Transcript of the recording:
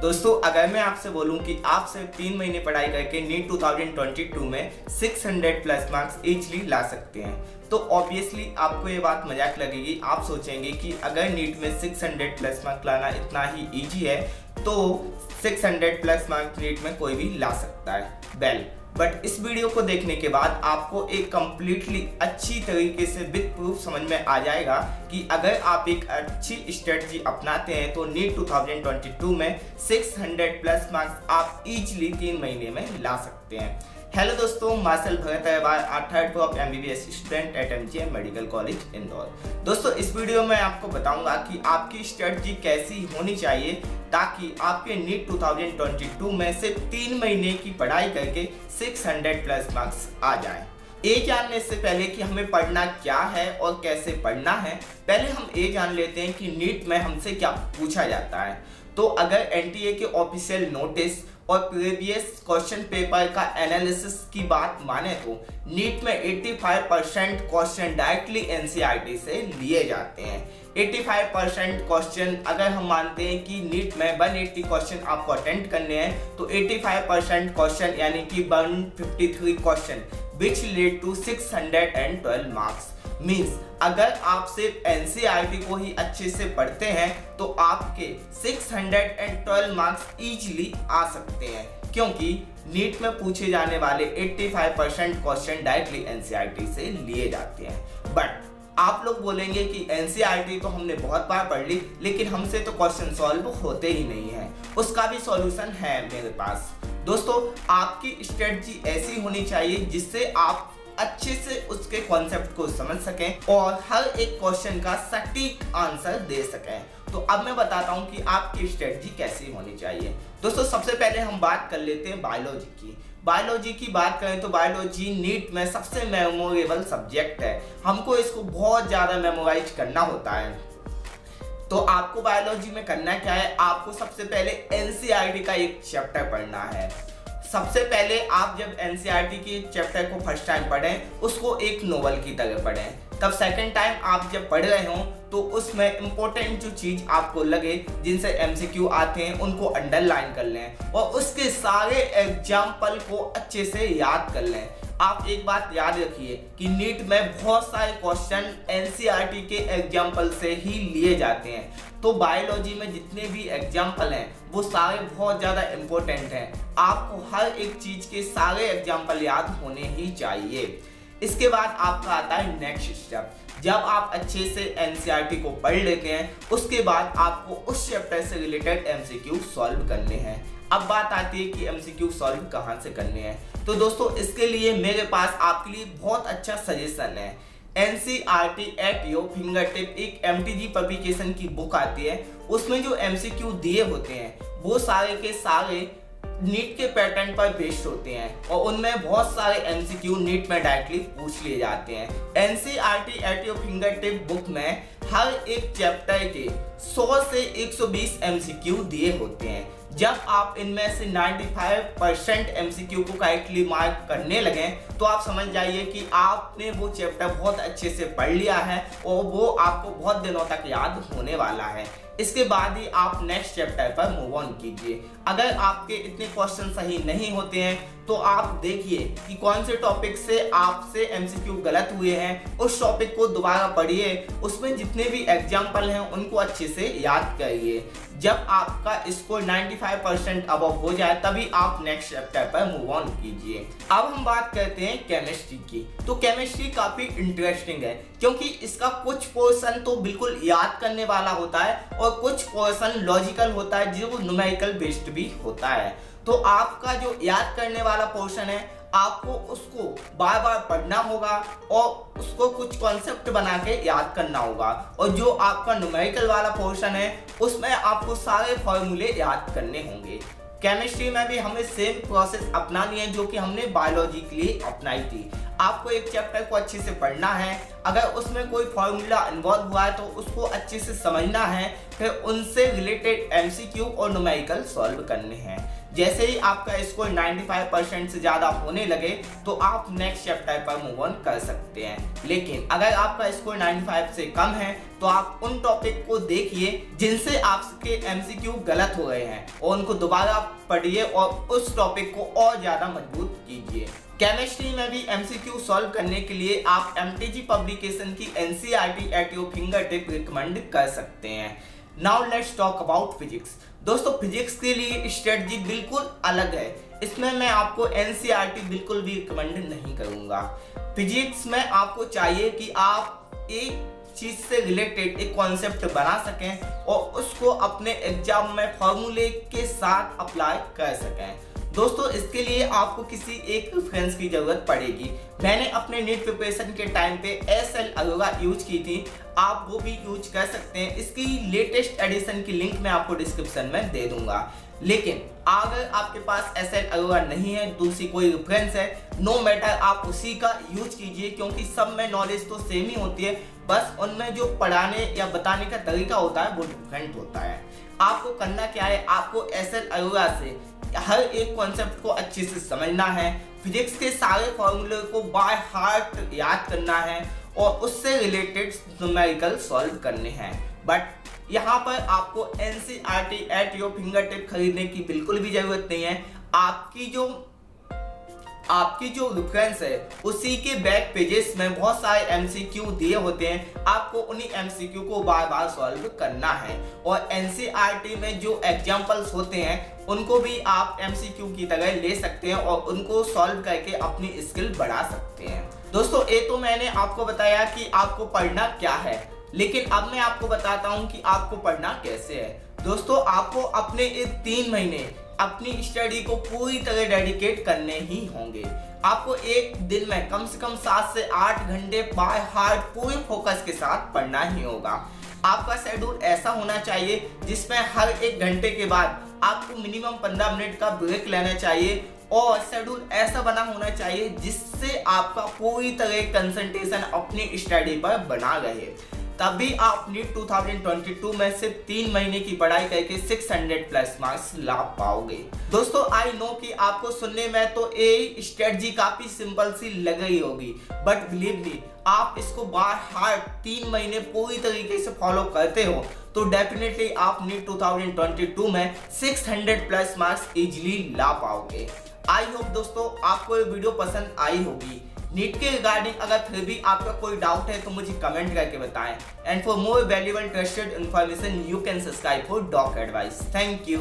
दोस्तों अगर मैं आपसे बोलूं कि आप सिर्फ 3 महीने पढ़ाई करके नीट 2022 में 600 प्लस मार्क्स इजीली ला सकते हैं तो ऑब्वियसली आपको ये बात मजाक लगेगी। आप सोचेंगे कि अगर नीट में 600 प्लस मार्क्स लाना इतना ही इजी है तो 600 प्लस मार्क्स नीट में कोई भी ला सकता है। बट इस वीडियो को देखने के बाद आपको एक कंप्लीटली अच्छी तरीके से विद प्रूफ समझ में आ जाएगा कि अगर आप एक अच्छी स्ट्रेटजी अपनाते हैं तो नीट 2022 में 600 प्लस मार्क्स आप इजीली 3 महीने में ला सकते हैं। हेलो दोस्तों, Marshal Bhagat Agrawal, third top MBBS student at MGM medical college Indore. दोस्तों इस वीडियो में आपको बताऊंगा कि आपकी स्ट्रेटजी कैसी होनी चाहिए ताकि आपके नीट 2022 में सिर्फ 3 महीने की पढ़ाई करके 600 प्लस मार्क्स आ जाएं। ये जानने से पहले कि हमें पढ़ना क्या है और कैसे पढ़ना है, पहले हम ये जान लेते हैं कि नीट में हमसे क्या पूछा जाता है। तो अगर NTA के ऑफिशियल नोटिस और प्रीवियस क्वेश्चन पेपर का एनालिसिस की बात माने तो नीट में 85% क्वेश्चन डायरेक्टली NCERT से लिए जाते हैं। 85% क्वेश्चन अगर हम मानते हैं कि नीट में 180 क्वेश्चन आपको अटेंड करने हैं तो 85% क्वेश्चन यानी कि 153 question which lead to 612 marks. Means अगर आप सिर्फ NCERT को ही अच्छे से पढ़ते हैं तो आपके 612 मार्क्स इजीली आ सकते हैं, क्योंकि नीट में पूछे जाने वाले 85% क्वेश्चन डायरेक्टली NCERT से लिए जाते हैं। बट आप लोग बोलेंगे कि NCERT तो हमने बहुत बार पढ़ ली लेकिन हमसे तो क्वेश्चन सॉल्व होते ही नहीं है। उसका भी सॉल्यूशन है मेरे पास। दोस्तों आपकी स्ट्रेटजी ऐसी होनी चाहिए जिससे आप अच्छे से उसके कॉन्सेप्ट को समझ सकें और हर एक क्वेश्चन का सटीक आंसर दे सकें। तो अब मैं बताता हूं कि आपकी स्ट्रेटजी कैसी होनी चाहिए। दोस्तों सबसे पहले हम बात कर लेते हैं बायोलॉजी की। बायोलॉजी की बात करें तो बायोलॉजी नीट में सबसे मेमोरेबल सब्जेक्ट है। हमको इसको बहुत ज़्यादा मेमोराइज करना होता है। तो आपको बायोलॉजी में करना क्या है, आपको सबसे पहले NCERT का एक चैप्टर पढ़ना है। सबसे पहले आप जब NCERT के चैप्टर को फर्स्ट टाइम पढ़ें उसको एक नोवेल की तरह पढ़ें। तब सेकंड टाइम आप जब पढ़ रहे हो तो उसमें इंपॉर्टेंट जो चीज आपको लगे जिनसे MCQ आते हैं उनको अंडरलाइन कर लें और उसके सारे एग्जाम्पल को अच्छे से याद कर लें। आप एक बात याद रखिए कि नीट में बहुत सारे क्वेश्चन NCERT के एग्जाम्पल से ही लिए जाते हैं। तो बायोलॉजी में जितने भी एग्जाम्पल हैं वो सारे बहुत ज़्यादा इम्पोर्टेंट हैं। आपको हर एक चीज़ के सारे एग्जाम्पल याद होने ही चाहिए। इसके बाद आपका आता है नेक्स्ट स्टेप। जब आप अच्छे से NCERT को पढ़ लेते हैं उसके बाद आपको उस चैप्टर से रिलेटेड MCQ सॉल्व करने हैं। अब बात आती है कि MCQ सॉल्व कहाँ से करने हैं। तो दोस्तों इसके लिए मेरे पास आपके लिए बहुत अच्छा सजेशन है। NCERT at your finger tip एक MTG पब्लिकेशन की बुक आती है। उसमें जो MCQ दिए होते हैं वो सारे के सारे नीट के पैटर्न पर बेस्ड होते हैं और उनमें बहुत सारे MCQ नीट में डायरेक्टली पूछ लिए जाते हैं। NCERT at your finger tip book में हर एक चैप्टर के 100 से 120 MCQ दिए होते हैं। जब आप इनमें से 95% MCQ को करेक्टली मार्क करने लगे तो आप समझ जाइए कि आपने वो चैप्टर बहुत अच्छे से पढ़ लिया है और वो आपको बहुत दिनों तक याद होने वाला है। इसके बाद ही आप नेक्स्ट चैप्टर पर मूव ऑन कीजिए। अगर आपके इतने क्वेश्चन सही नहीं होते हैं तो आप देखिए कि कौन से टॉपिक से आपसे MCQ गलत हुए हैं, उस टॉपिक को दोबारा पढ़िए, उसमें जितने भी एग्जाम्पल हैं उनको अच्छे से याद करिए। जब आपका स्कोर 95% अबव हो जाए तभी आप नेक्स्ट चैप्टर पर मूव ऑन कीजिए। अब हम बात करते हैं केमिस्ट्री की। तो केमिस्ट्री काफी इंटरेस्टिंग है क्योंकि इसका कुछ पोर्शन तो बिल्कुल याद करने वाला होता है और कुछ पोर्शन लॉजिकल होता है जो न्यूमेरिकल बेस्ड भी होता है। तो आपका जो याद करने वाला पोर्शन है आपको उसको बार बार पढ़ना होगा और उसको कुछ कॉन्सेप्ट बना के याद करना होगा, और जो आपका न्यूमेरिकल वाला पोर्शन है उसमें आपको सारे फॉर्मूले याद करने होंगे। केमिस्ट्री में भी हमें सेम प्रोसेस अपनानी है जो कि हमने बायोलॉजी के लिए अपनाई थी। आपको एक चैप्टर को अच्छे से पढ़ना है। अगर उसमें कोई फॉर्मूला इन्वॉल्व हुआ है तो उसको अच्छे से समझना है, फिर उनसे रिलेटेड एमसीक्यू और न्यूमेरिकल सॉल्व करने हैं। जैसे ही आपका स्कोर 95% से ज़्यादा होने लगे तो आप नेक्स्ट चैप्टर पर मूव ऑन कर सकते हैं। लेकिन अगर आपका स्कोर 95 से कम है तो आप उन टॉपिक को देखिए जिनसे आपके एमसीक्यू गलत हो गए हैं और उनको दोबारा पढ़िए और उस टॉपिक को और ज़्यादा मजबूत कीजिए। केमिस्ट्री में भी एमसीक्यू सॉल्व करने के लिए आप एमटीजी पब्लिकेशन की NCERT at your finger tip recommend कर सकते हैं। Now let's talk about physics. दोस्तों फिजिक्स के लिए स्ट्रेटजी बिल्कुल अलग है, इसमें मैं आपको एनसीईआरटी बिल्कुल भी रिकमेंड नहीं करूंगा। फिजिक्स में आपको चाहिए कि आप एक चीज से रिलेटेड एक कॉन्सेप्ट बना सकें और उसको अपने एग्जाम में फॉर्मूले के साथ अप्लाई कर सकें। दोस्तों इसके लिए आपको किसी एक रेफरेंस की जरूरत पड़ेगी। मैंने अपने नीट प्रिपरेशन के टाइम पे एसएल अरोरा यूज की थी, आप वो भी यूज कर सकते हैं। इसकी लेटेस्ट एडिशन की लिंक मैं आपको डिस्क्रिप्शन में दे दूंगा। लेकिन अगर आपके पास एसएल अरोरा नहीं है, दूसरी कोई रेफरेंस है, नो मैटर, आप उसी का यूज कीजिए क्योंकि सब में नॉलेज तो सेम ही होती है, बस उनमें जो पढ़ाने या बताने का तरीका होता है वो डिफरेंट होता है। आपको करना क्या है, आपको एसएल अरोरा से हर एक कॉन्सेप्ट को अच्छे से समझना है, फिजिक्स के सारे फॉर्मूले को बाय हार्ट याद करना है और उससे रिलेटेड न्यूमेरिकल सॉल्व करने हैं। बट यहाँ पर आपको NCERT at your finger tip खरीदने की बिल्कुल भी जरूरत नहीं है। आपकी जो रेफरेंस है उसी के बैक पेजेस में बहुत सारे एमसीक्यू दिए होते हैं, आपको उन्हीं एमसीक्यू को बार बार सॉल्व करना है। और एनसीईआरटी में जो एग्जांपल्स होते हैं उनको भी आप एमसीक्यू की तरह ले सकते हैं और उनको सॉल्व करके अपनी स्किल बढ़ा सकते हैं। दोस्तों ये तो मैंने आपको बताया कि आपको पढ़ना क्या है, लेकिन अब मैं आपको बताता हूँ कि आपको पढ़ना कैसे है। दोस्तों आपको अपने ये 3 महीने अपनी स्टडी को पूरी तरह डेडिकेट करने ही होंगे। आपको एक दिन में कम से कम 7 से 8 घंटे बाय हार्ट पूरे फोकस के साथ पढ़ना ही होगा। आपका शेड्यूल ऐसा होना चाहिए जिसमें हर 1 घंटे के बाद आपको मिनिमम 15 मिनट का ब्रेक लेना चाहिए और शेड्यूल ऐसा बना होना चाहिए जिससे आपका पूरी तरह कंसंट्रेशन अपनी स्टडी पर बना रहे। तभी आप नीट 2022 में सिर्फ 3 महीने की पढ़ाई करके 600 प्लस मार्क्स ला पाओगे। दोस्तों आई नो कि आपको सुनने में तो ये स्ट्रेटजी काफी सिंपल सी लग रही होगी, बट बिलीव मी, आप इसको बाय हार्ट 3 महीने पूरी तरीके से फॉलो करते हो तो डेफिनेटली आप नीट 2022 में 600 प्लस मार्क्स इजीली ला पाओगे। आई होप दोस्तों आपको ये वीडियो पसंद आई होगी। नीट के रिगार्डिंग अगर फिर भी आपका कोई डाउट है तो मुझे कमेंट करके बताएं। And for more valuable trusted information you can subscribe for Doc Advice. Thank you.